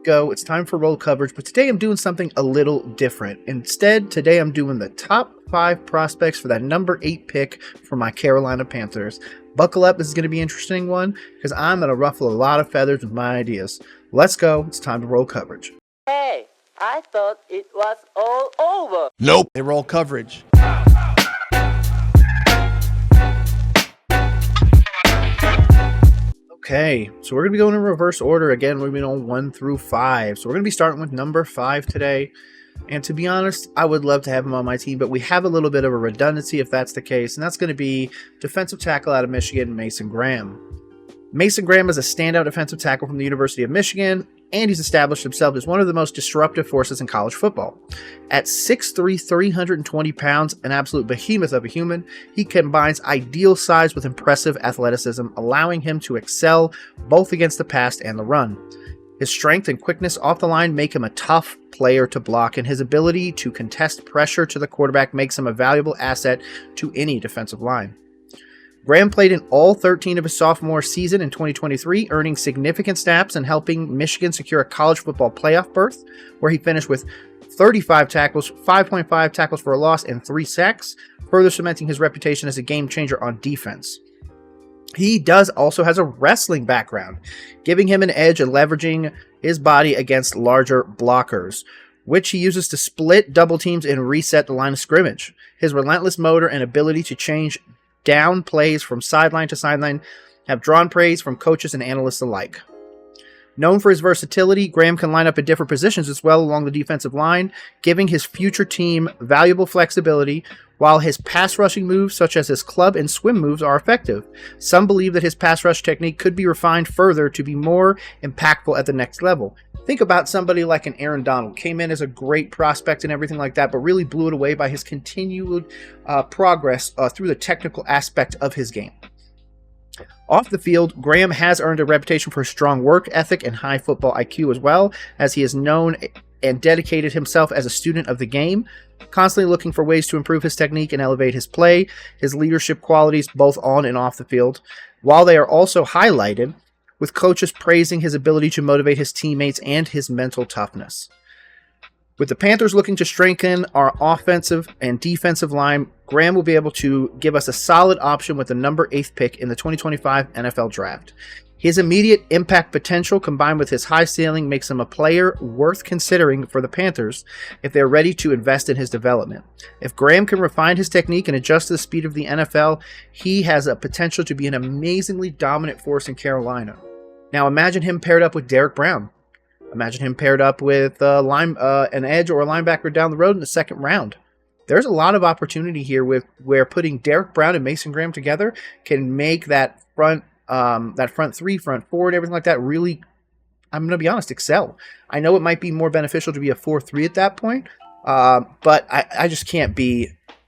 Go. It's time for roll coverage, but today I'm doing something a little different. Instead, today I'm doing the top 5 prospects for that number 8 pick for my Carolina Panthers. Buckle up, this is going to be an interesting one because I'm going to ruffle a lot of feathers with my ideas. Let's go. It's time to roll coverage. Hey, I thought it was all over. Nope. They roll coverage. Okay, so we're going to be going in reverse order. Again, we're going to be on 1 through 5. So we're going to be starting with number 5 today. And to be honest, I would love to have him on my team, but we have a little bit of a redundancy if that's the case. And that's going to be defensive tackle out of Michigan, Mason Graham. Mason Graham is a standout defensive tackle from the University of Michigan, and he's established himself as one of the most disruptive forces in college football. At 6'3", 320 pounds, an absolute behemoth of a human, he combines ideal size with impressive athleticism, allowing him to excel both against the pass and the run. His strength and quickness off the line make him a tough player to block, and his ability to contest pressure to the quarterback makes him a valuable asset to any defensive line. Graham played in all 13 of his sophomore season in 2023, earning significant snaps and helping Michigan secure a college football playoff berth, where he finished with 35 tackles, 5.5 tackles for a loss, and 3 sacks, further cementing his reputation as a game changer on defense. He also has a wrestling background, giving him an edge and leveraging his body against larger blockers, which he uses to split double teams and reset the line of scrimmage. His relentless motor and ability to change down plays from sideline to sideline have drawn praise from coaches and analysts alike. Known for his versatility, Graham can line up at different positions as well along the defensive line, giving his future team valuable flexibility, while his pass rushing moves, such as his club and swim moves, are effective. Some believe that his pass rush technique could be refined further to be more impactful at the next level. Think about somebody like an Aaron Donald. Came in as a great prospect and everything like that, but really blew it away by his continued progress through the technical aspect of his game. Off the field, Graham has earned a reputation for strong work ethic and high football IQ, as well as he is known and dedicated himself as a student of the game, constantly looking for ways to improve his technique and elevate his play, his leadership qualities both on and off the field, while they are also highlighted with coaches praising his ability to motivate his teammates and his mental toughness. With the Panthers looking to strengthen our offensive and defensive line, Graham will be able to give us a solid option with the number 8th pick in the 2025 NFL Draft. His immediate impact potential combined with his high ceiling makes him a player worth considering for the Panthers if they're ready to invest in his development. If Graham can refine his technique and adjust to the speed of the NFL, he has a potential to be an amazingly dominant force in Carolina. Now imagine him paired up with Derek Brown. Imagine him paired up with an edge or a linebacker down the road in the second round. There's a lot of opportunity here where putting Derek Brown and Mason Graham together can make that front 3, front 4, and everything like that really, I'm going to be honest, excel. I know it might be more beneficial to be a 4-3 at that point, but I just can't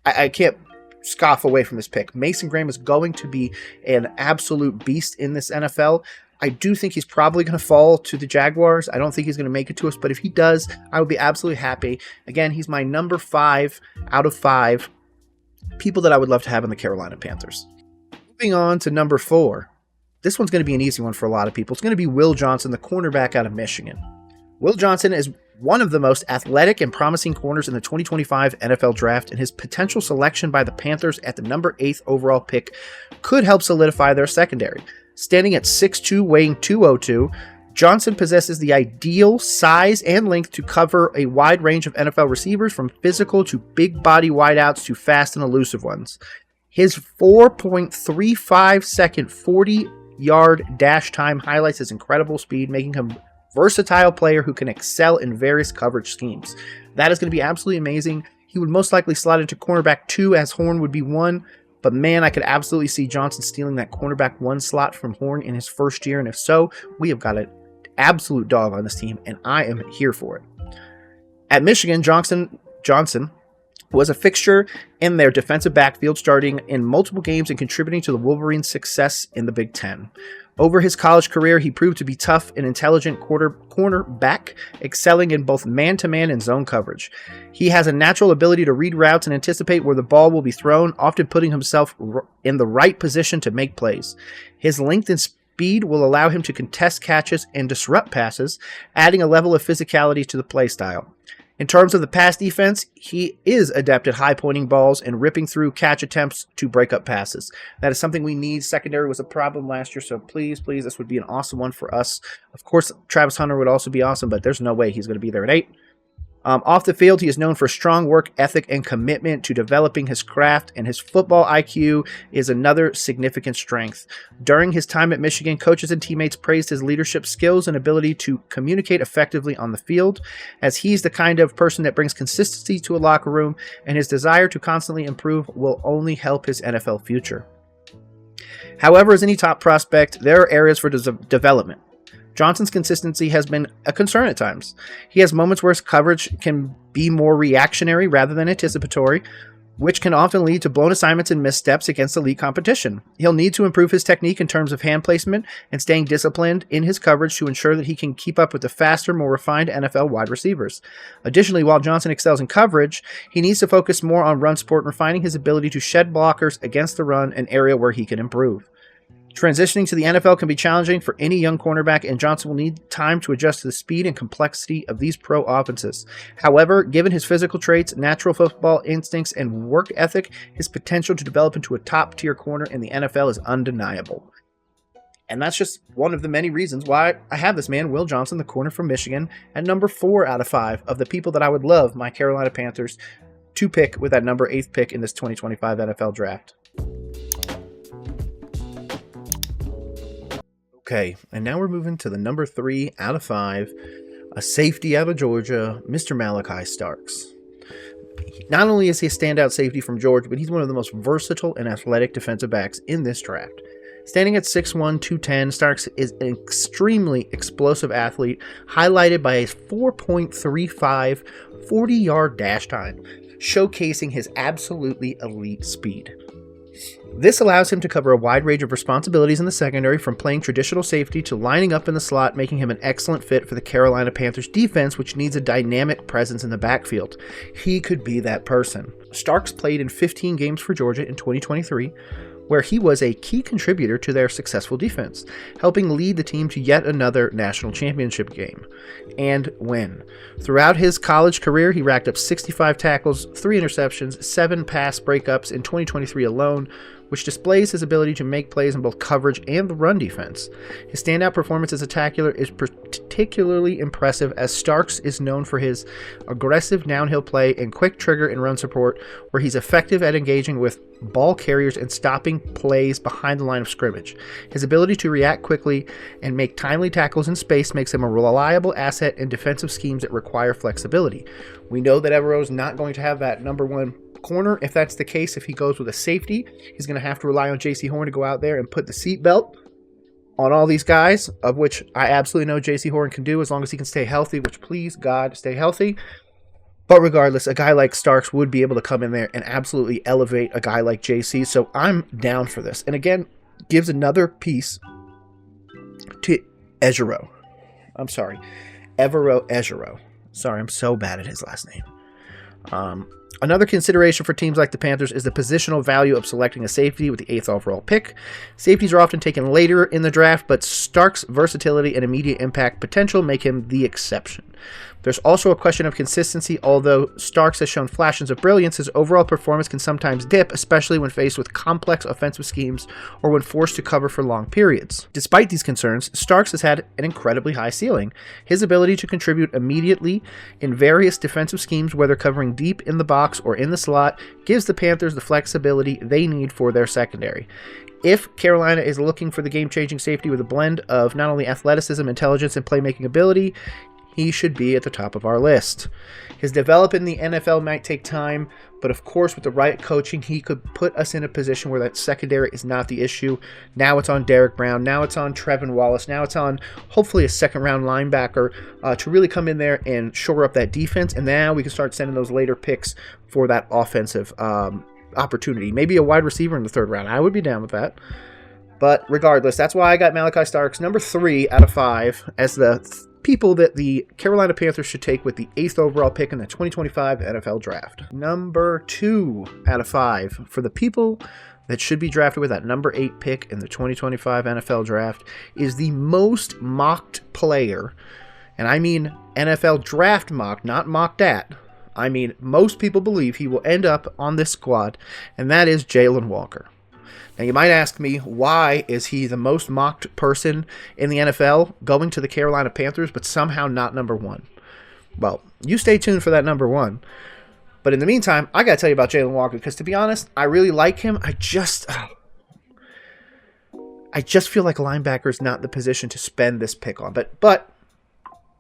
I can't scoff away from this pick. Mason Graham is going to be an absolute beast in this NFL. I do think he's probably going to fall to the Jaguars. I don't think he's going to make it to us, but if he does, I would be absolutely happy. Again, he's my number 5 out of 5 people that I would love to have in the Carolina Panthers. Moving on to number 4. This one's going to be an easy one for a lot of people. It's going to be Will Johnson, the cornerback out of Michigan. Will Johnson is one of the most athletic and promising corners in the 2025 NFL Draft, and his potential selection by the Panthers at the number 8th overall pick could help solidify their secondary. Standing at 6'2", weighing 202, Johnson possesses the ideal size and length to cover a wide range of NFL receivers, from physical to big body wideouts to fast and elusive ones. His 4.35 second 40-yard dash time highlights his incredible speed, making him a versatile player who can excel in various coverage schemes. That is going to be absolutely amazing. He would most likely slot into cornerback 2 as Horn would be 1. But man, I could absolutely see Johnson stealing that cornerback 1 slot from Horn in his first year. And if so, we have got an absolute dog on this team, and I am here for it. At Michigan, Johnson was a fixture in their defensive backfield, starting in multiple games and contributing to the Wolverines' success in the Big Ten. Over his college career, he proved to be tough and intelligent cornerback, excelling in both man-to-man and zone coverage. He has a natural ability to read routes and anticipate where the ball will be thrown, often putting himself in the right position to make plays. His length and speed will allow him to contest catches and disrupt passes, adding a level of physicality to the play style. In terms of the pass defense, he is adept at high-pointing balls and ripping through catch attempts to break up passes. That is something we need. Secondary was a problem last year, so please, this would be an awesome one for us. Of course, Travis Hunter would also be awesome, but there's no way he's going to be there at 8. Off the field, he is known for strong work ethic and commitment to developing his craft, and his football IQ is another significant strength. During his time at Michigan, coaches and teammates praised his leadership skills and ability to communicate effectively on the field, as he's the kind of person that brings consistency to a locker room, and his desire to constantly improve will only help his NFL future. However, as any top prospect, there are areas for development. Johnson's consistency has been a concern at times. He has moments where his coverage can be more reactionary rather than anticipatory, which can often lead to blown assignments and missteps against elite competition. He'll need to improve his technique in terms of hand placement and staying disciplined in his coverage to ensure that he can keep up with the faster, more refined NFL wide receivers. Additionally, while Johnson excels in coverage, he needs to focus more on run support and refining his ability to shed blockers against the run, an area where he can improve. Transitioning to the NFL can be challenging for any young cornerback, and Johnson will need time to adjust to the speed and complexity of these pro offenses. However, given his physical traits, natural football instincts, and work ethic, his potential to develop into a top-tier corner in the NFL is undeniable. And that's just one of the many reasons why I have this man, Will Johnson, the corner from Michigan, at number 4 out of 5 of the people that I would love my Carolina Panthers to pick with that number 8th pick in this 2025 NFL Draft. Okay, and now we're moving to the number 3 out of 5, a safety out of Georgia, Mr. Malachi Starks. Not only is he a standout safety from Georgia, but he's one of the most versatile and athletic defensive backs in this draft. Standing at 6'1", 210, Starks is an extremely explosive athlete, highlighted by a 4.35 40-yard dash time, showcasing his absolutely elite speed. This allows him to cover a wide range of responsibilities in the secondary, from playing traditional safety to lining up in the slot, making him an excellent fit for the Carolina Panthers defense, which needs a dynamic presence in the backfield. He could be that person. Starks played in 15 games for Georgia in 2023, where he was a key contributor to their successful defense, helping lead the team to yet another national championship game and win. Throughout his college career, he racked up 65 tackles, 3 interceptions, 7 pass breakups in 2023 alone, which displays his ability to make plays in both coverage and the run defense. His standout performance as a tackler is particularly impressive, as Starks is known for his aggressive downhill play and quick trigger and run support, where he's effective at engaging with ball carriers and stopping plays behind the line of scrimmage. His ability to react quickly and make timely tackles in space makes him a reliable asset in defensive schemes that require flexibility. We know that Evero is not going to have that number 1 corner. If that's the case, if he goes with a safety, he's going to have to rely on J.C. Horn to go out there and put the seatbelt on all these guys, of which I absolutely know J.C. Horn can do as long as he can stay healthy, which please God, stay healthy. But regardless, a guy like Starks would be able to come in there and absolutely elevate a guy like JC, so I'm down for this. And again, gives another piece to Evero Ejiro. Sorry, I'm so bad at his last name. Another consideration for teams like the Panthers is the positional value of selecting a safety with the 8th overall pick. Safeties are often taken later in the draft, but Starks' versatility and immediate impact potential make him the exception. There's also a question of consistency. Although Starks has shown flashes of brilliance, his overall performance can sometimes dip, especially when faced with complex offensive schemes or when forced to cover for long periods. Despite these concerns, Starks has had an incredibly high ceiling. His ability to contribute immediately in various defensive schemes, whether covering deep in the box or in the slot, gives the Panthers the flexibility they need for their secondary. If Carolina is looking for the game-changing safety with a blend of not only athleticism, intelligence, and playmaking ability, he should be at the top of our list. His development in the NFL might take time, but of course with the right coaching, he could put us in a position where that secondary is not the issue. Now it's on Derek Brown, now it's on Trevin Wallace, now it's on hopefully a second-round linebacker to really come in there and shore up that defense, and now we can start sending those later picks for that offensive opportunity. Maybe a wide receiver in the 3rd round. I would be down with that. But regardless, that's why I got Malachi Starks, number 3 out of 5, as the people that the Carolina Panthers should take with the 8th overall pick in the 2025 NFL Draft. Number 2 out of 5 for the people that should be drafted with that number 8 pick in the 2025 NFL Draft is the most mocked player, and I mean NFL Draft mocked, not mocked at. I mean, most people believe he will end up on this squad, and that is Jalen Walker. Now, you might ask me, why is he the most mocked person in the NFL going to the Carolina Panthers, but somehow not number 1? Well, you stay tuned for that number 1. But in the meantime, I got to tell you about Jalen Walker, because to be honest, I really like him. I just feel like linebacker is not the position to spend this pick on. But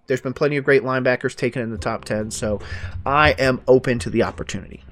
there's been plenty of great linebackers taken in the top 10, so I am open to the opportunity.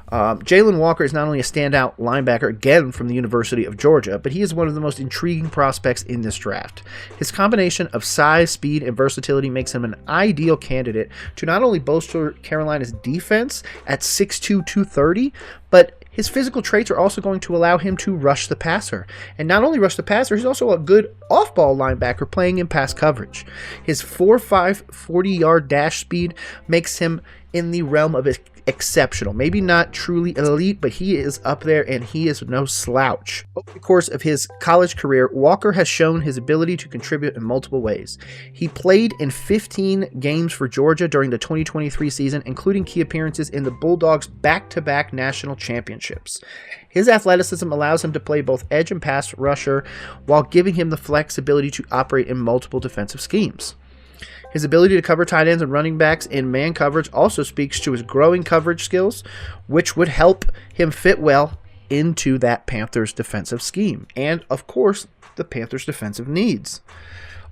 Jalen Walker is not only a standout linebacker, again from the University of Georgia, but he is one of the most intriguing prospects in this draft. His combination of size, speed, and versatility makes him an ideal candidate to not only bolster Carolina's defense at 6'2", 230, but his physical traits are also going to allow him to rush the passer. And not only rush the passer, he's also a good off-ball linebacker playing in pass coverage. His 4.5 40-yard dash speed makes him in the realm of exceptional. Maybe not truly elite, but he is up there and he is no slouch. Over the course of his college career, Walker has shown his ability to contribute in multiple ways. He played in 15 games for Georgia during the 2023 season, including key appearances in the Bulldogs' back-to-back national championships. His athleticism allows him to play both edge and pass rusher while giving him the flexibility to operate in multiple defensive schemes. His ability to cover tight ends and running backs in man coverage also speaks to his growing coverage skills, which would help him fit well into that Panthers defensive scheme and, of course, the Panthers defensive needs.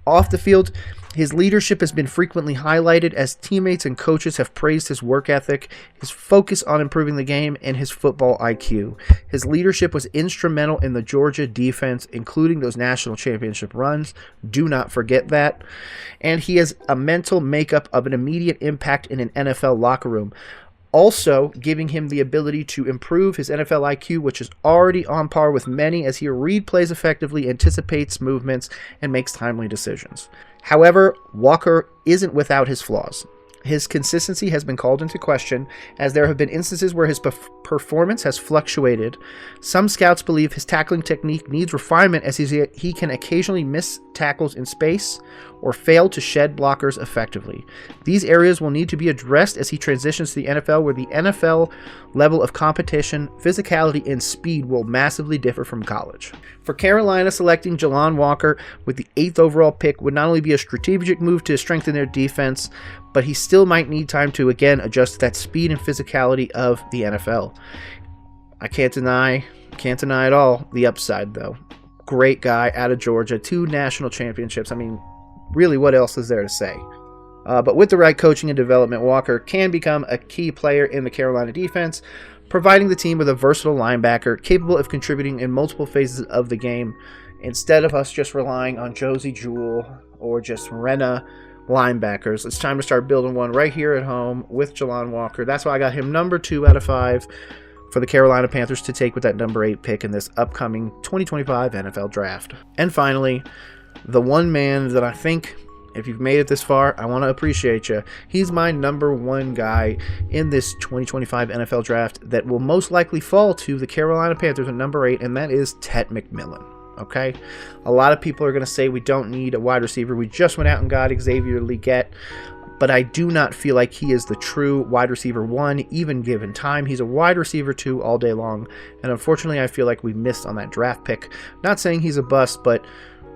Off the field, his leadership has been frequently highlighted as teammates and coaches have praised his work ethic, his focus on improving the game, and his football IQ. His leadership was instrumental in the Georgia defense, including those national championship runs. Do not forget that. And he has a mental makeup of an immediate impact in an NFL locker room, also giving him the ability to improve his NFL IQ, which is already on par with many as he read plays effectively, anticipates movements, and makes timely decisions. However, Walker isn't without his flaws. His consistency has been called into question, as there have been instances where his performance has fluctuated. Some scouts believe his tackling technique needs refinement, as he can occasionally miss tackles in space or fail to shed blockers effectively. These areas will need to be addressed as he transitions to the NFL, where the NFL level of competition, physicality, and speed will massively differ from college. For Carolina, selecting Jalen Walker with the 8th overall pick would not only be a strategic move to strengthen their defense, but he still might need time to, again, adjust to that speed and physicality of the NFL. I can't deny at all the upside, though. Great guy out of Georgia, 2 national championships. I mean, really, what else is there to say? But with the right coaching and development, Walker can become a key player in the Carolina defense, providing the team with a versatile linebacker capable of contributing in multiple phases of the game, instead of us just relying on Josie Jewell or just Renna linebackers. It's time to start building one right here at home with Jalen Walker. That's why I got him number 2 out of 5 for the Carolina Panthers to take with that number 8 pick in this upcoming 2025 NFL Draft. And finally, the one man that I think, if you've made it this far, I want to appreciate you. He's my number 1 guy in this 2025 NFL Draft that will most likely fall to the Carolina Panthers at number 8, and that is Tet McMillan. Okay, a lot of people are going to say we don't need a wide receiver. We just went out and got Xavier Legette, but I do not feel like he is the true wide receiver 1, even given time. He's a wide receiver 2 all day long, and unfortunately, I feel like we missed on that draft pick. Not saying he's a bust, but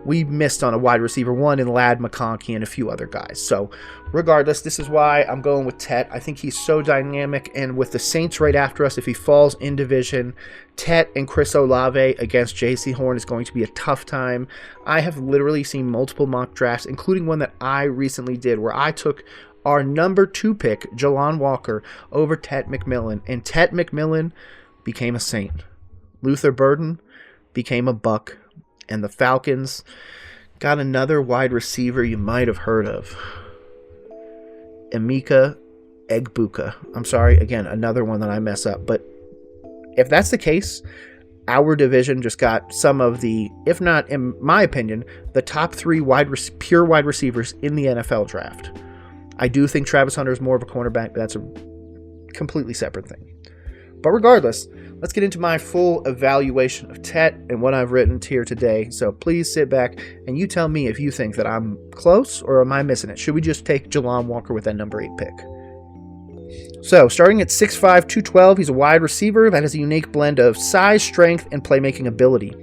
we missed on a wide receiver 1 in Ladd McConkey and a few other guys. So regardless, this is why I'm going with Tet. I think he's so dynamic, and with the Saints right after us, if he falls in division, Tet and Chris Olave against J.C. Horn is going to be a tough time. I have literally seen multiple mock drafts, including one that I recently did, where I took our number 2 pick, Jalen Walker, over Tet McMillan, and Tet McMillan became a Saint. Luther Burden became a Buck. And the Falcons got another wide receiver you might have heard of. Emeka Egbuka. I'm sorry, again, another one that I mess up. But if that's the case, our division just got some of the, if not, in my opinion, the top 3 pure wide receivers in the NFL draft. I do think Travis Hunter is more of a cornerback, but that's a completely separate thing. But regardless, let's get into my full evaluation of Tet and what I've written here today. So please sit back and you tell me if you think that I'm close or am I missing it. Should we just take Jalon Walker with that number 8 pick? So starting at 6'5", 212, he's a wide receiver that has a unique blend of size, strength, and playmaking ability.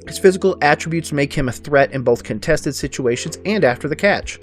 His physical attributes make him a threat in both contested situations and after the catch.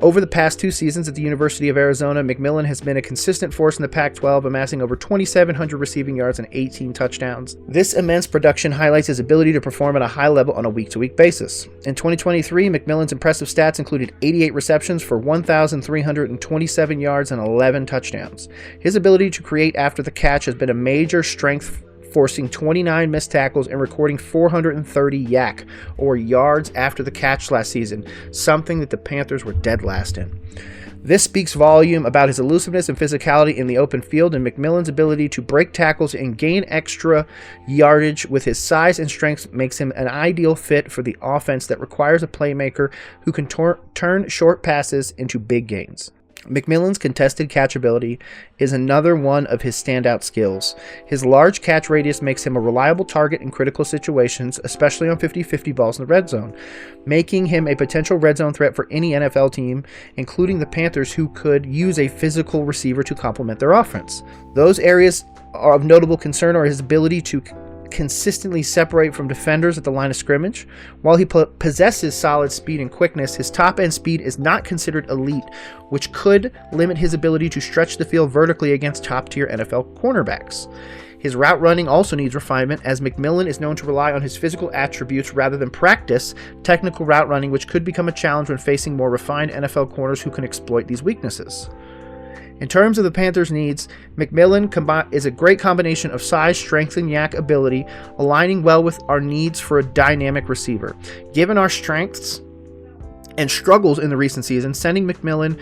Over the past 2 seasons at the University of Arizona, McMillan has been a consistent force in the Pac-12, amassing over 2,700 receiving yards and 18 touchdowns. This immense production highlights his ability to perform at a high level on a week-to-week basis. In 2023, McMillan's impressive stats included 88 receptions for 1,327 yards and 11 touchdowns. His ability to create after the catch has been a major strength, forcing 29 missed tackles and recording 430 YAC, or yards after the catch last season, something that the Panthers were dead last in. This speaks volume about his elusiveness and physicality in the open field, and McMillan's ability to break tackles and gain extra yardage with his size and strength makes him an ideal fit for the offense that requires a playmaker who can turn short passes into big gains. McMillan's contested catchability is another one of his standout skills. His large catch radius makes him a reliable target in critical situations, especially on 50-50 balls in the red zone, making him a potential red zone threat for any NFL team, including the Panthers, who could use a physical receiver to complement their offense. Those areas of notable concern are his ability to consistently separate from defenders at the line of scrimmage. While he possesses solid speed and quickness, his top-end speed is not considered elite, which could limit his ability to stretch the field vertically against top-tier NFL cornerbacks. His route running also needs refinement, as McMillan is known to rely on his physical attributes rather than practice technical route running, which could become a challenge when facing more refined NFL corners who can exploit these weaknesses. In terms of the Panthers' needs, McMillan is a great combination of size, strength, and YAC ability, aligning well with our needs for a dynamic receiver. Given our strengths and struggles in the recent season, sending McMillan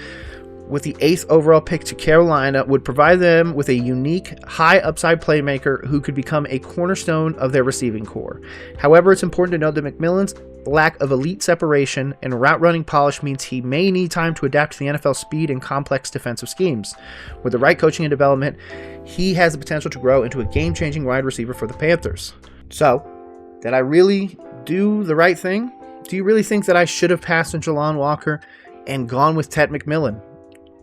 with the 8th overall pick to Carolina would provide them with a unique, high-upside playmaker who could become a cornerstone of their receiving core. However, it's important to note that McMillan's lack of elite separation and route running polish means he may need time to adapt to the NFL speed and complex defensive schemes. With the right coaching and development, he has the potential to grow into a game-changing wide receiver for the Panthers. So, did I really do the right thing? Do you really think that I should have passed on Jalon Walker and gone with Tet McMillan?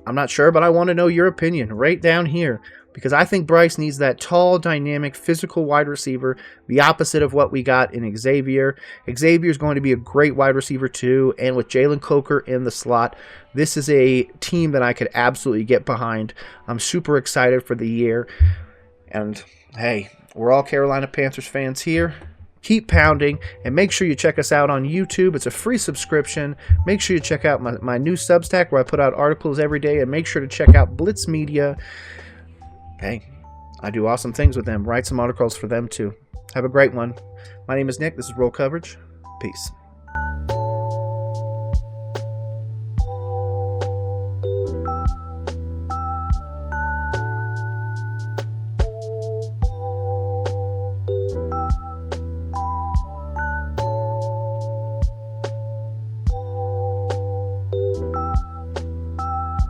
I'm not sure, but I want to know your opinion right down here, because I think Bryce needs that tall, dynamic, physical wide receiver, the opposite of what we got in Xavier. Xavier is going to be a great wide receiver too, and with Jalen Coker in the slot, this is a team that I could absolutely get behind. I'm super excited for the year, and hey, we're all Carolina Panthers fans here. Keep pounding, and make sure you check us out on YouTube. It's a free subscription. Make sure you check out my new Substack where I put out articles every day, and make sure to check out Blitz Media. Hey, I do awesome things with them. Write some articles for them too. Have a great one. My name is Nick. This is Roll Coverage. Peace.